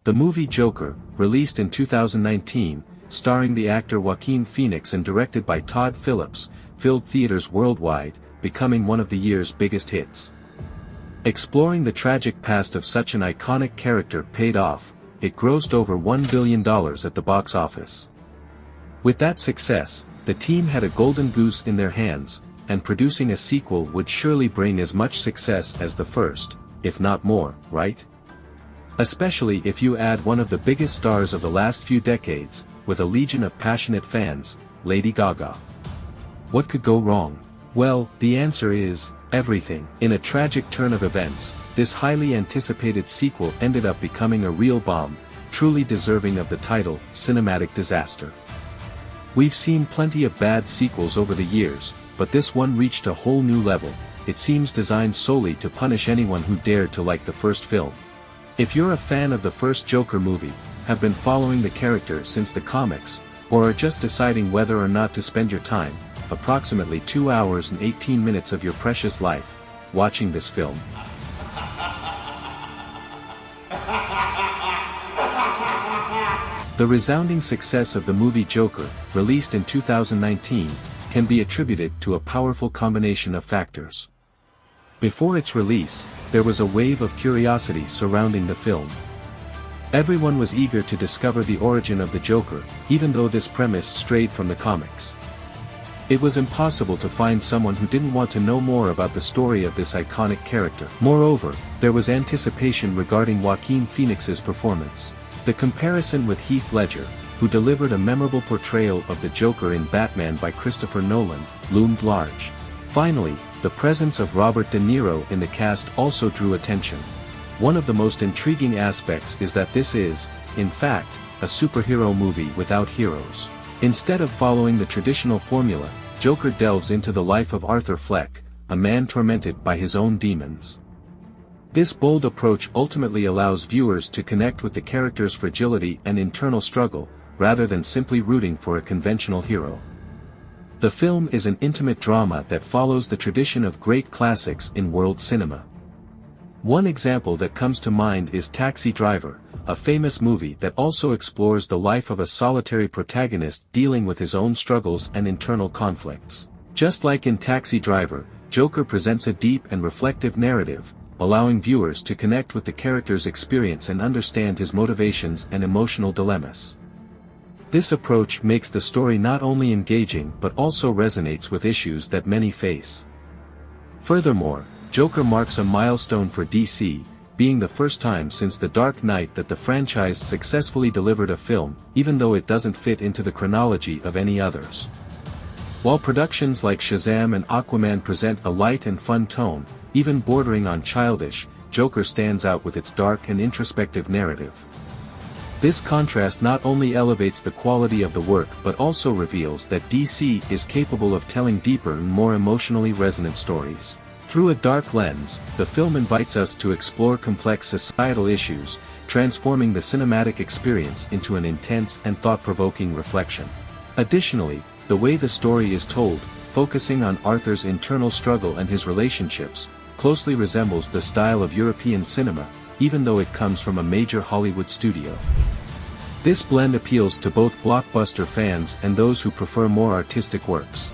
The movie Joker, released in 2019, starring the actor Joaquin Phoenix and directed by Todd Phillips, filled theaters worldwide, becoming one of the year's biggest hits. Exploring the tragic past of such an iconic character paid off. It grossed over $1 billion at the box office. With that success, the team had a golden goose in their hands, and producing a sequel would surely bring as much success as the first, if not more, right? Especially if you add one of the biggest stars of the last few decades, with a legion of passionate fans, Lady Gaga. What could go wrong? Well, the answer is, everything. In a tragic turn of events, this highly anticipated sequel ended up becoming a real bomb, truly deserving of the title, cinematic disaster. We've seen plenty of bad sequels over the years, but this one reached a whole new level. It seems designed solely to punish anyone who dared to like the first film. If you're a fan of the first Joker movie, have been following the character since the comics, or are just deciding whether or not to spend your time, approximately 2 hours and 18 minutes of your precious life, watching this film. The resounding success of the movie Joker, released in 2019, can be attributed to a powerful combination of factors. Before its release, there was a wave of curiosity surrounding the film. Everyone was eager to discover the origin of the Joker, even though this premise strayed from the comics. It was impossible to find someone who didn't want to know more about the story of this iconic character. Moreover, there was anticipation regarding Joaquin Phoenix's performance. The comparison with Heath Ledger, who delivered a memorable portrayal of the Joker in Batman by Christopher Nolan, loomed large. Finally, the presence of Robert De Niro in the cast also drew attention. One of the most intriguing aspects is that this is, in fact, a superhero movie without heroes. Instead of following the traditional formula, Joker delves into the life of Arthur Fleck, a man tormented by his own demons. This bold approach ultimately allows viewers to connect with the character's fragility and internal struggle, rather than simply rooting for a conventional hero. The film is an intimate drama that follows the tradition of great classics in world cinema. One example that comes to mind is Taxi Driver, a famous movie that also explores the life of a solitary protagonist dealing with his own struggles and internal conflicts. Just like in Taxi Driver, Joker presents a deep and reflective narrative, allowing viewers to connect with the character's experience and understand his motivations and emotional dilemmas. This approach makes the story not only engaging but also resonates with issues that many face. Furthermore, Joker marks a milestone for DC, being the first time since The Dark Knight that the franchise successfully delivered a film, even though it doesn't fit into the chronology of any others. While productions like Shazam and Aquaman present a light and fun tone, even bordering on childish, Joker stands out with its dark and introspective narrative. This contrast not only elevates the quality of the work but also reveals that DC is capable of telling deeper and more emotionally resonant stories. Through a dark lens, the film invites us to explore complex societal issues, transforming the cinematic experience into an intense and thought-provoking reflection. Additionally, the way the story is told, focusing on Arthur's internal struggle and his relationships, closely resembles the style of European cinema, even though it comes from a major Hollywood studio. This blend appeals to both blockbuster fans and those who prefer more artistic works.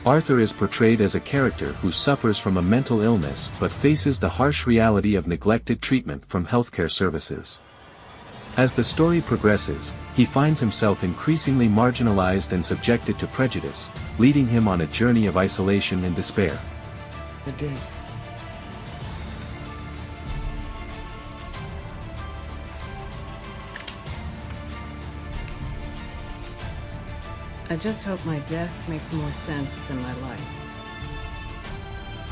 Arthur is portrayed as a character who suffers from a mental illness but faces the harsh reality of neglected treatment from healthcare services. As the story progresses, he finds himself increasingly marginalized and subjected to prejudice, leading him on a journey of isolation and despair. Good day. I just hope my death makes more sense than my life.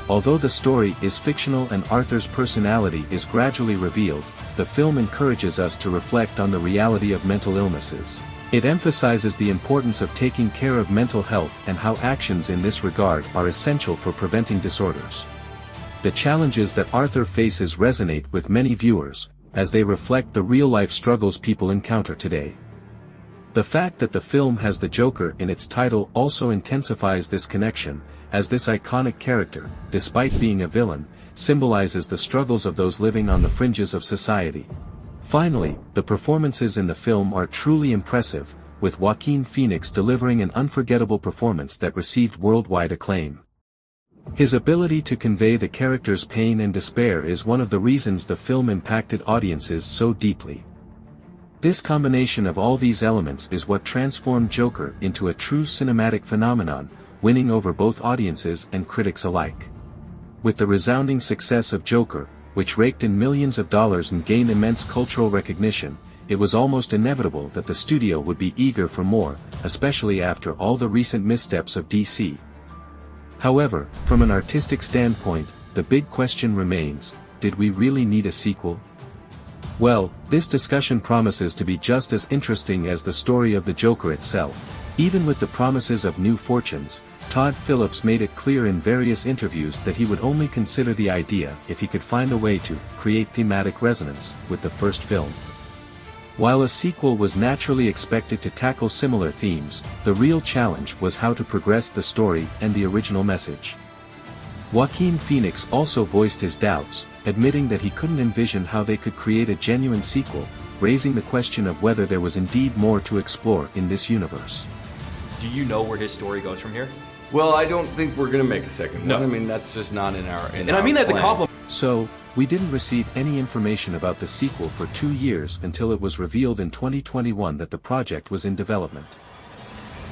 Although the story is fictional and Arthur's personality is gradually revealed, the film encourages us to reflect on the reality of mental illnesses. It emphasizes the importance of taking care of mental health and how actions in this regard are essential for preventing disorders. The challenges that Arthur faces resonate with many viewers, as they reflect the real-life struggles people encounter today. The fact that the film has the Joker in its title also intensifies this connection, as this iconic character, despite being a villain, symbolizes the struggles of those living on the fringes of society. Finally, the performances in the film are truly impressive, with Joaquin Phoenix delivering an unforgettable performance that received worldwide acclaim. His ability to convey the character's pain and despair is one of the reasons the film impacted audiences so deeply. This combination of all these elements is what transformed Joker into a true cinematic phenomenon, winning over both audiences and critics alike. With the resounding success of Joker, which raked in millions of dollars and gained immense cultural recognition, it was almost inevitable that the studio would be eager for more, especially after all the recent missteps of DC. However, from an artistic standpoint, the big question remains, did we really need a sequel? Well, this discussion promises to be just as interesting as the story of the Joker itself. Even with the promises of new fortunes, Todd Phillips made it clear in various interviews that he would only consider the idea if he could find a way to create thematic resonance with the first film. While a sequel was naturally expected to tackle similar themes, the real challenge was how to progress the story and the original message. Joaquin Phoenix also voiced his doubts, admitting that he couldn't envision how they could create a genuine sequel, raising the question of whether there was indeed more to explore in this universe. Do you know where his story goes from here? Well, I don't think we're gonna make a second one. No. I mean, that's just not in our And I mean that's a compliment. So, we didn't receive any information about the sequel for 2 years until it was revealed in 2021 that the project was in development.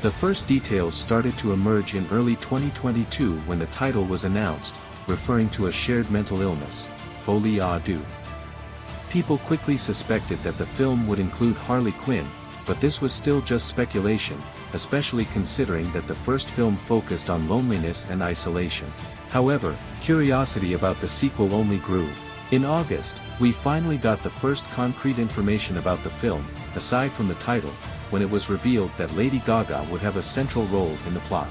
The first details started to emerge in early 2022 when the title was announced, referring to a shared mental illness, folie à deux. People quickly suspected that the film would include Harley Quinn, but this was still just speculation, especially considering that the first film focused on loneliness and isolation. However, curiosity about the sequel only grew. In August, we finally got the first concrete information about the film, aside from the title, when it was revealed that Lady Gaga would have a central role in the plot.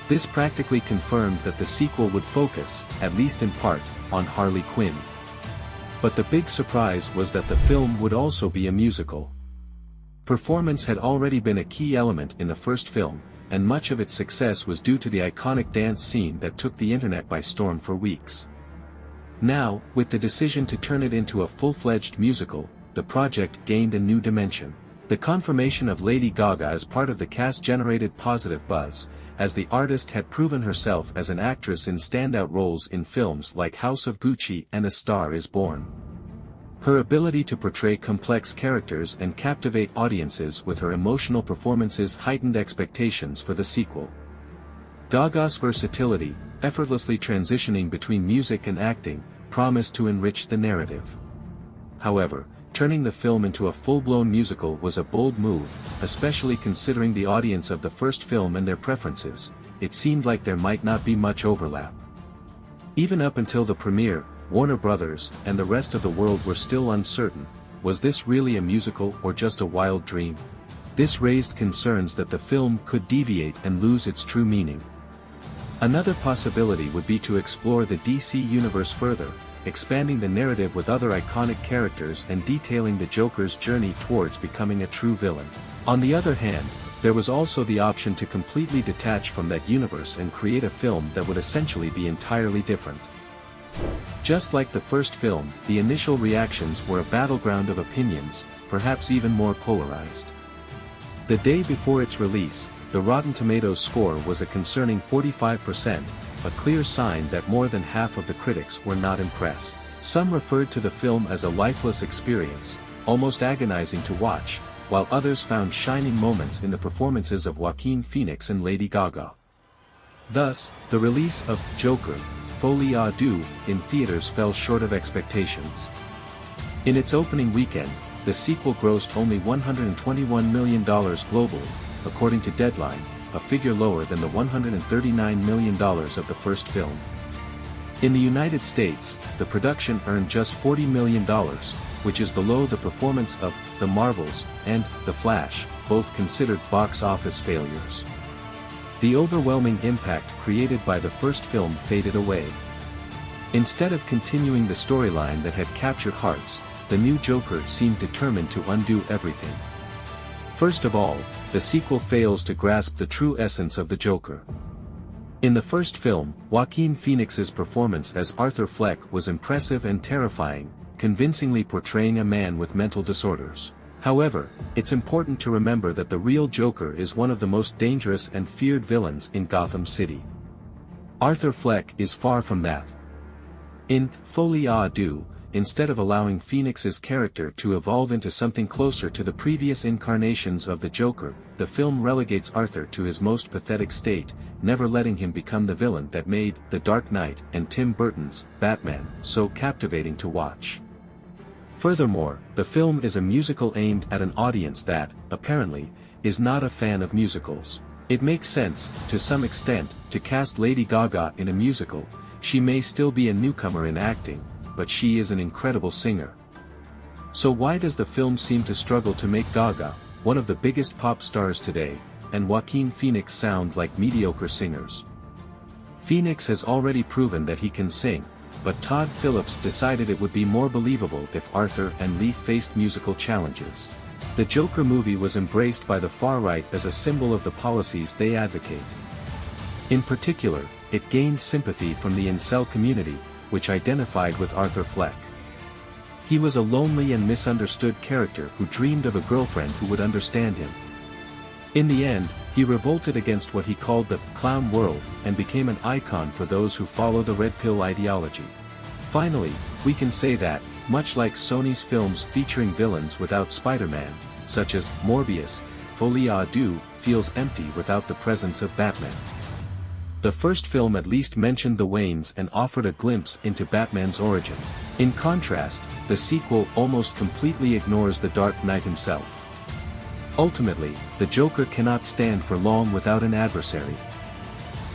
This practically confirmed that the sequel would focus, at least in part, on Harley Quinn. But the big surprise was that the film would also be a musical. Performance had already been a key element in the first film, and much of its success was due to the iconic dance scene that took the internet by storm for weeks. Now, with the decision to turn it into a full-fledged musical, the project gained a new dimension. The confirmation of Lady Gaga as part of the cast generated positive buzz, as the artist had proven herself as an actress in standout roles in films like House of Gucci and A Star is Born. Her ability to portray complex characters and captivate audiences with her emotional performances heightened expectations for the sequel. Gaga's versatility, effortlessly transitioning between music and acting, promised to enrich the narrative. However, turning the film into a full-blown musical was a bold move, especially considering the audience of the first film and their preferences. It seemed like there might not be much overlap. Even up until the premiere, Warner Brothers and the rest of the world were still uncertain, was this really a musical or just a wild dream? This raised concerns that the film could deviate and lose its true meaning. Another possibility would be to explore the DC universe further, expanding the narrative with other iconic characters and detailing the Joker's journey towards becoming a true villain. On the other hand, there was also the option to completely detach from that universe and create a film that would essentially be entirely different. Just like the first film, the initial reactions were a battleground of opinions, perhaps even more polarized. The day before its release, the Rotten Tomatoes score was a concerning 45%, a clear sign that more than half of the critics were not impressed. Some referred to the film as a lifeless experience, almost agonizing to watch, while others found shining moments in the performances of Joaquin Phoenix and Lady Gaga. Thus, the release of Joker, folie à deux, in theaters fell short of expectations. In its opening weekend, the sequel grossed only $121 million globally, according to Deadline, a figure lower than the $139 million of the first film. In the United States, the production earned just $40 million, which is below the performance of The Marvels and The Flash, both considered box office failures. The overwhelming impact created by the first film faded away. Instead of continuing the storyline that had captured hearts, the new Joker seemed determined to undo everything. First of all, the sequel fails to grasp the true essence of the Joker. In the first film, Joaquin Phoenix's performance as Arthur Fleck was impressive and terrifying, convincingly portraying a man with mental disorders. However, it's important to remember that the real Joker is one of the most dangerous and feared villains in Gotham City. Arthur Fleck is far from that. In Folie à Deux, instead of allowing Phoenix's character to evolve into something closer to the previous incarnations of the Joker, the film relegates Arthur to his most pathetic state, never letting him become the villain that made The Dark Knight and Tim Burton's Batman so captivating to watch. Furthermore, the film is a musical aimed at an audience that, apparently, is not a fan of musicals. It makes sense, to some extent, to cast Lady Gaga in a musical. She may still be a newcomer in acting, but she is an incredible singer. So why does the film seem to struggle to make Gaga, one of the biggest pop stars today, and Joaquin Phoenix sound like mediocre singers? Phoenix has already proven that he can sing, but Todd Phillips decided it would be more believable if Arthur and Lee faced musical challenges. The Joker movie was embraced by the far right as a symbol of the policies they advocate. In particular, it gained sympathy from the incel community, which identified with Arthur Fleck. He was a lonely and misunderstood character who dreamed of a girlfriend who would understand him. In the end, he revolted against what he called the clown world and became an icon for those who follow the red pill ideology. Finally, we can say that, much like Sony's films featuring villains without Spider-Man, such as Morbius, Folie à Deux feels empty without the presence of Batman. The first film at least mentioned the Waynes and offered a glimpse into Batman's origin. In contrast, the sequel almost completely ignores the Dark Knight himself. Ultimately, the Joker cannot stand for long without an adversary.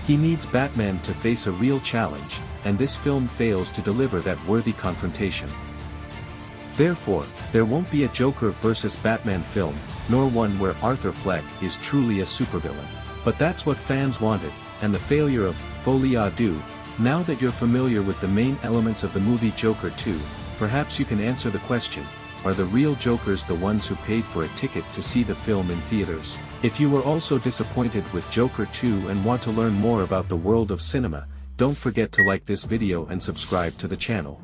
He needs Batman to face a real challenge, and this film fails to deliver that worthy confrontation. Therefore, there won't be a Joker versus Batman film, nor one where Arthur Fleck is truly a supervillain. But that's what fans wanted, and the failure of Folie à Deux. Now that you're familiar with the main elements of the movie Joker 2, perhaps you can answer the question, are the real Jokers the ones who paid for a ticket to see the film in theaters? If you were also disappointed with Joker 2 and want to learn more about the world of cinema, don't forget to like this video and subscribe to the channel.